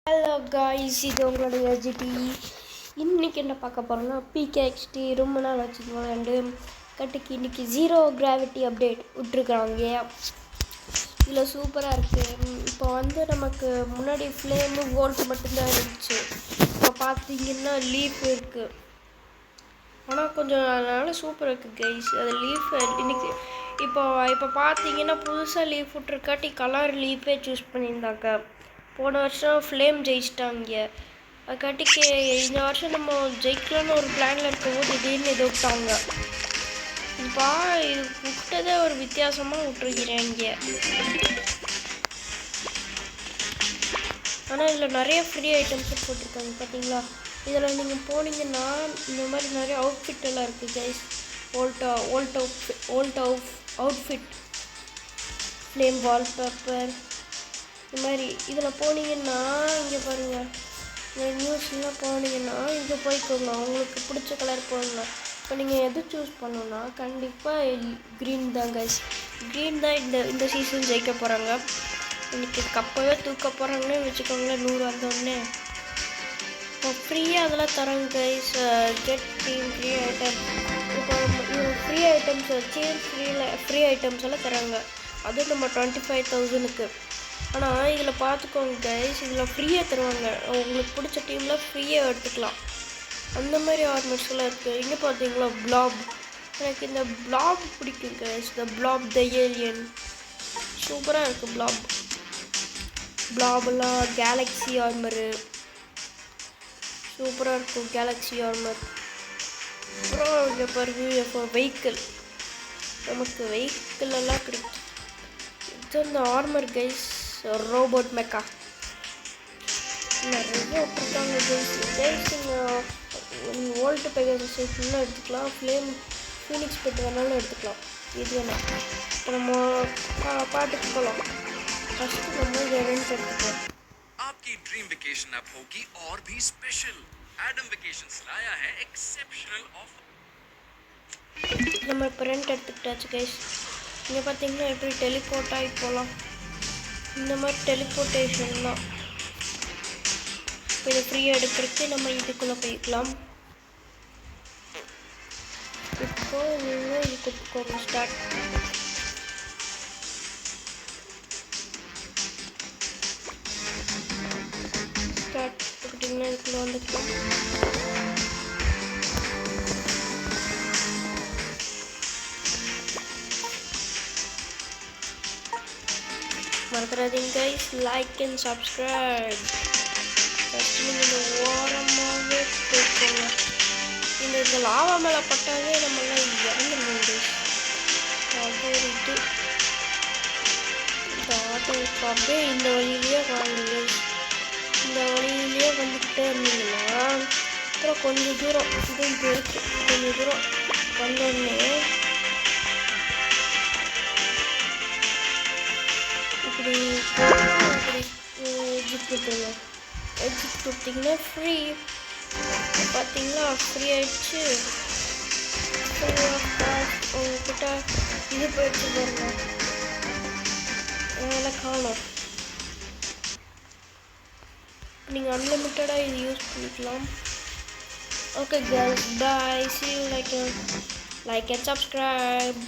Hello guys, இது உங்களுடைய GT. இன்றைக்கி என்ன பார்க்க போகிறோம்னா பிகேஎக்ஸ்டி ரொம்ப நாள் வச்சுருக்கோம் ரெண்டு கட்டுக்கு இன்றைக்கி ஜீரோ கிராவிட்டி அப்டேட் விட்ருக்குறாங்க. இதில் சூப்பராக இருக்குது. இப்போ நமக்கு முன்னாடி ஃப்ளேமு வோல்ட் மட்டும்தான் இருந்துச்சு. இப்போ பார்த்தீங்கன்னா லீஃப் இருக்குது. ஆனால் கொஞ்சம் அதனால் சூப்பராக இருக்குது கைஸ். அது லீஃப் இன்றைக்கி இப்போ பார்த்தீங்கன்னா புதுசாக லீஃப் விட்ருக்காட்டி கலர் லீஃபே சூஸ் பண்ணியிருந்தாங்க. போன வருஷம் ஃப்ளேம் ஜெயிச்சிட்டாங்க. அதுக்காட்டிக்கு இந்த வருஷம் நம்ம ஜெயிக்கலான்னு ஒரு பிளானில் இருக்கும்போது திடீர்னு இதை விட்டாங்க. இப்போ இது விட்டதே ஒரு வித்தியாசமாக விட்டுருக்கிறேங்க. ஆனால் இதில் நிறைய ஃப்ரீ ஐட்டம்ஸ் போட்டிருக்காங்க பார்த்தீங்களா. இதில் நீங்கள் போனீங்கன்னா இந்த மாதிரி நிறைய அவுட்ஃபிட் எல்லாம் இருக்குது கைஸ். அவுட்ஃபிட் ஃப்ளேம் வால்பேப்பர் இந்த மாதிரி இதில் போனீங்கன்னா இங்கே பாருங்கள், இந்த நியூஸ்லாம் போனீங்கன்னா இங்கே போய்க்கோங்க. உங்களுக்கு பிடிச்ச கலர் போடுங்க. இப்போ நீங்கள் எது சூஸ் பண்ணணுன்னா கண்டிப்பாக க்ரீன் தான் கைஸ். க்ரீன் தான் இந்த சீசன் ஜெயிக்க போகிறாங்க. இன்றைக்கி கப்பவே தூக்க போகிறாங்கன்னு வச்சுக்கோங்களேன். 100 வந்தோடனே இப்போ ஃப்ரீயாக அதெல்லாம் தராங்க guys. Get team free item. இப்போ ஃப்ரீ ஐட்டம்ஸ் வச்சு ஃப்ரீ ஐட்டம்ஸ் எல்லாம் தராங்க. அதுவும் நம்ம 25,000க்கு. ஆனால் இதில் பார்த்துக்கோங்க கைஸ், இதில் ஃப்ரீயாக தருவாங்க. உங்களுக்கு பிடிச்ச டீமில் ஃப்ரீயாக எடுத்துக்கலாம். அந்த மாதிரி ஆர்மர்ஸ் எல்லாம் இருக்குது. இங்கே பார்த்தீங்களா பிளாப். எனக்கு இந்த பிளாப் பிடிக்கும் கைஸ். இந்த பிளாப் த ஏலியன் சூப்பராக இருக்குது. பிளாபெல்லாம் கேலக்ஸி ஆர்மரு சூப்பராக இருக்கும். Galaxy armour. அப்புறம் இங்கே பாருங்க, இப்போ வெஹிக்கிள் நமக்கு வெஹிக்கிள் எல்லாம் கிடைக்கும். இது இந்த ஆர்மர் கைஸ். ரோபோட் மெக்கா நிறைய விட்டுருக்காங்க கைஸ். நீங்கள் வோல்ட் பெகாசஸ் ஃபுல்லாக எடுத்துக்கலாம். ஃபீனிக்ஸ் பெட் வேணாலும் எடுத்துக்கலாம். இது வேணாம். இப்போ நம்ம பாட்டுக்கு போகலாம். ஃபஸ்ட்டு நம்ம இதை ரெண்ட் எடுத்துக்கலாம். आपकी ड्रीम वेकेशन अब होगी और भी स्पेशल. एडम वेकेशंस लाया है एक्सेप्शनल ऑफर. நம்ம இப்போ ரெண்ட் எடுத்துக்கிட்டாச்சு கைஸ். இங்கே பார்த்தீங்கன்னா எப்படி டெலிபோர்ட் ஆகி போகலாம். இந்த மாதிரி டெலிபோர்ட்டேஷன் தான். இப்போ இதை ஃப்ரீயாக எடுக்கிறதுக்கு நம்ம இதுக்குள்ளே போய்க்கலாம். இப்போ நீங்கள் இது கொடுத்துக்கோங்க. ஸ்டார்ட் கொடுத்தீங்கன்னா இதுக்குள்ளே வந்துக்கலாம். மறந்துடாதீங்க guys, like and subscribe. First நீங்கள் இந்த ஓரமாகவே போய்க்கோங்க. இந்த லாவா மேலே பட்டாவே நம்மளாம் இறந்துடணும் கைஸ். அது ஒரு இது. இந்த ஆட்டோ இப்போ அப்படியே இந்த வழியிலேயே வாங்க கைஸ். இந்த வழியிலேயே வந்துக்கிட்டே இருந்தீங்கன்னா அப்புறம் கொஞ்சம் தூரம் இது இருக்குது. கொஞ்சம் தூரம் வந்தோடனே இப்படி எக்ஸிட் கொடுத்தீங்கன்னா ஃப்ரீ. பார்த்தீங்களா ஃப்ரீ ஆயிடுச்சு. உங்ககிட்ட இது போயிடுச்சு பாருங்க. அதெல்லாம் காணும். நீங்கள் அன்லிமிட்டடாக இது யூஸ் பண்ணிக்கலாம். Okay guys, bye. See you later. Like and subscribe.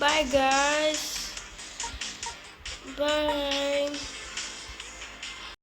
Bye guys. Bye.